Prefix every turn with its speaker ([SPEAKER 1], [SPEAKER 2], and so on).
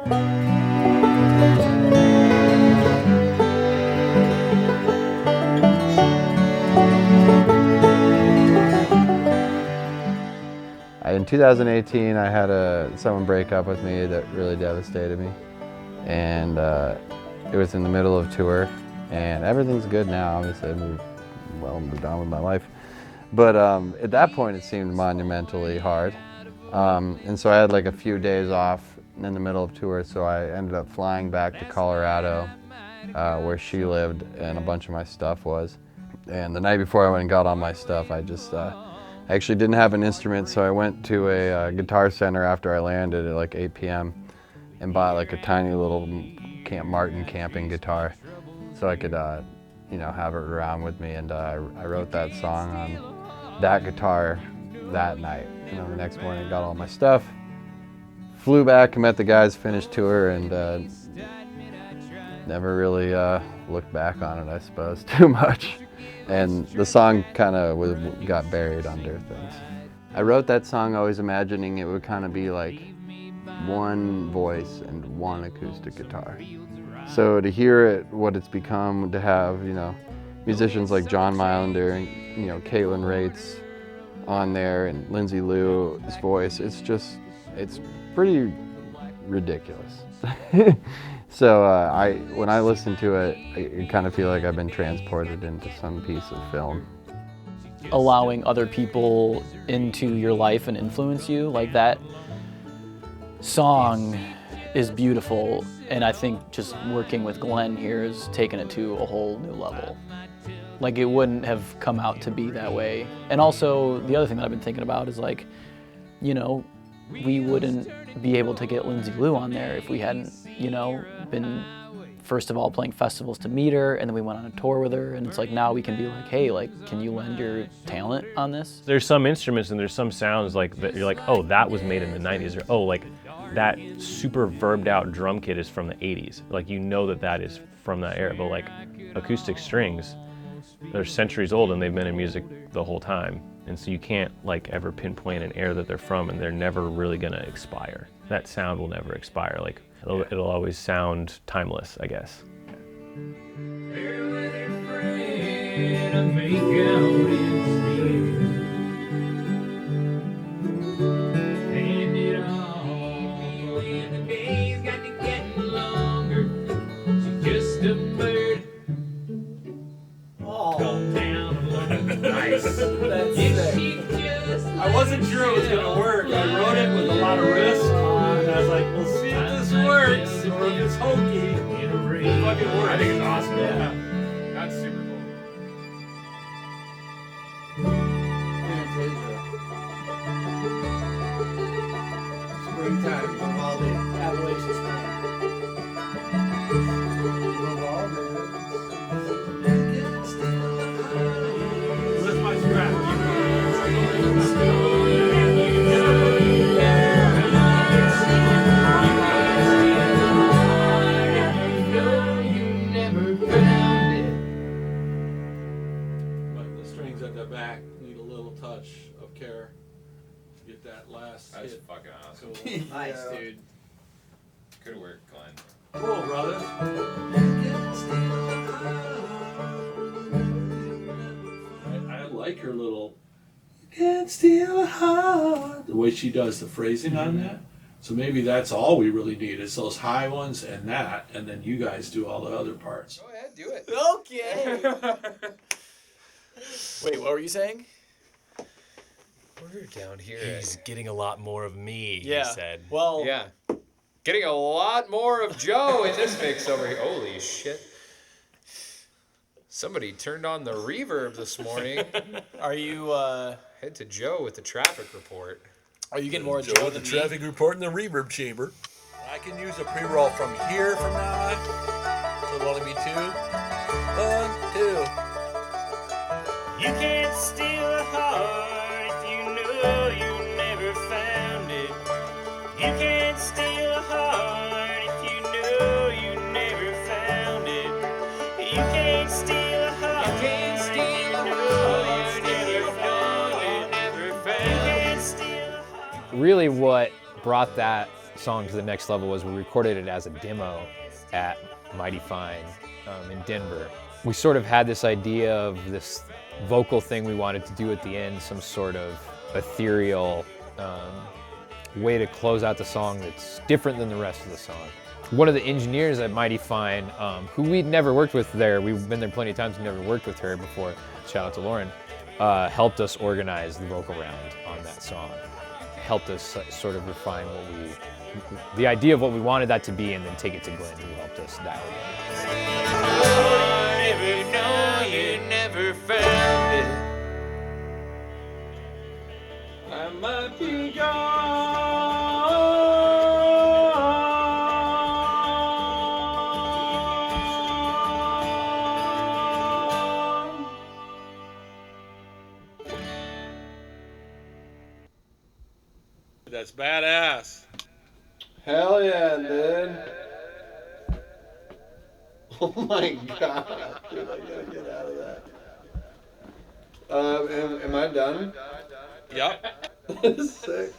[SPEAKER 1] In 2018, I had someone break up with me that really devastated me, and it was in the middle of tour, and everything's good now. Obviously, I moved on with my life, but at that point, it seemed monumentally hard, and so I had like a few days off in the middle of tour, so I ended up flying back to Colorado, where she lived and a bunch of my stuff was, and the night before I went and got all my stuff, I actually didn't have an instrument, so I went to a guitar center after I landed at like 8 p.m. and bought like a tiny little Camp Martin camping guitar so I could, have it around with me. And I wrote that song on that guitar that night. And then the next morning I got all my stuff, flew back and met the guys, finished tour, and never really looked back on it, I suppose, too much. And the song kind of got buried under things. I wrote that song always imagining it would kind of be like one voice and one acoustic guitar. So to hear it, what it's become, to have, musicians like John Mylender and, Caitlin Rates on there and Lindsay Lou's voice, it's pretty ridiculous. So when I listen to it, I kind of feel like I've been transported into some piece of film.
[SPEAKER 2] Allowing other people into your life and influence you, like that song is beautiful, and I think just working with Glenn here has taken it to a whole new level. Like, it wouldn't have come out to be that way. And also, the other thing that I've been thinking about is like, we wouldn't be able to get Lindsay Lou on there if we hadn't, been first of all playing festivals to meet her, and then we went on a tour with her, and it's like now we can be like, hey, like, can you lend your talent on this?
[SPEAKER 3] There's some instruments and there's some sounds like that you're like, oh, that was made in the 90s, or oh, like that super verbed out drum kit is from the 80s. Like, that is from that era, but like acoustic strings, they're centuries old and they've been in music the whole time. And so you can't like ever pinpoint an era that they're from, and they're never really gonna expire. That sound will never expire. Like, it'll always sound timeless, I guess.
[SPEAKER 4] I wasn't sure it was going to work. I wrote it with a lot of risk, and I was like, we'll see if this works, or if it's hokey. It fucking works.
[SPEAKER 5] I think it's awesome.
[SPEAKER 4] Yeah.
[SPEAKER 5] That's super cool.
[SPEAKER 4] Springtime, Vivaldi, Appalachian Spring. Where's my scrap? At the back need a little touch of care to get that last
[SPEAKER 5] That's
[SPEAKER 4] hit.
[SPEAKER 5] fucking awesome.
[SPEAKER 4] Cool.
[SPEAKER 5] Nice, dude. Good work, Glenn.
[SPEAKER 4] Cool, brother. I like her little "You can't steal a heart," the way she does the phrasing on that. So maybe that's all we really need is those high ones and that, and then you guys do all the other parts.
[SPEAKER 5] Go ahead, do it.
[SPEAKER 2] Okay. Wait, what were you saying?
[SPEAKER 6] We're down here. He's getting a lot more of me,
[SPEAKER 2] Yeah.
[SPEAKER 6] he said.
[SPEAKER 2] Well,
[SPEAKER 5] Yeah. Getting a lot more of Joe in this mix over here. Holy shit. Somebody turned on the reverb this morning.
[SPEAKER 2] are you
[SPEAKER 5] Head to Joe with the traffic report.
[SPEAKER 2] are you getting more
[SPEAKER 4] Joe
[SPEAKER 2] Joe
[SPEAKER 4] with the
[SPEAKER 2] than me?
[SPEAKER 4] traffic report in the reverb chamber. I can use a pre-roll from here from now on. So it'll only be 2. 1, 2.
[SPEAKER 7] You can't steal a heart if you know you never found it. You can't steal a heart if you know you never found it. You can't steal a heart. You can't steal a heart. You never found it. Never found it. You can't steal a heart.
[SPEAKER 8] Really what brought that song to the next level was we recorded it as a demo at Mighty Fine in Denver. We sort of had this idea of this vocal thing we wanted to do at the end, some sort of ethereal way to close out the song that's different than the rest of the song. One of the engineers at Mighty Fine, who we'd never worked with there, we've been there plenty of times, we never worked with her before, shout out to Lauren, helped us organize the vocal round on that song. Helped us sort of refine the idea of what we wanted that to be, and then take it to Glenn, who helped us dial it
[SPEAKER 7] Never know you never found it.
[SPEAKER 4] I might be gone. That's badass.
[SPEAKER 1] Hell yeah, dude. Oh my god. Dude, I gotta get out of that. Am I done?
[SPEAKER 4] Yep.
[SPEAKER 1] Sick.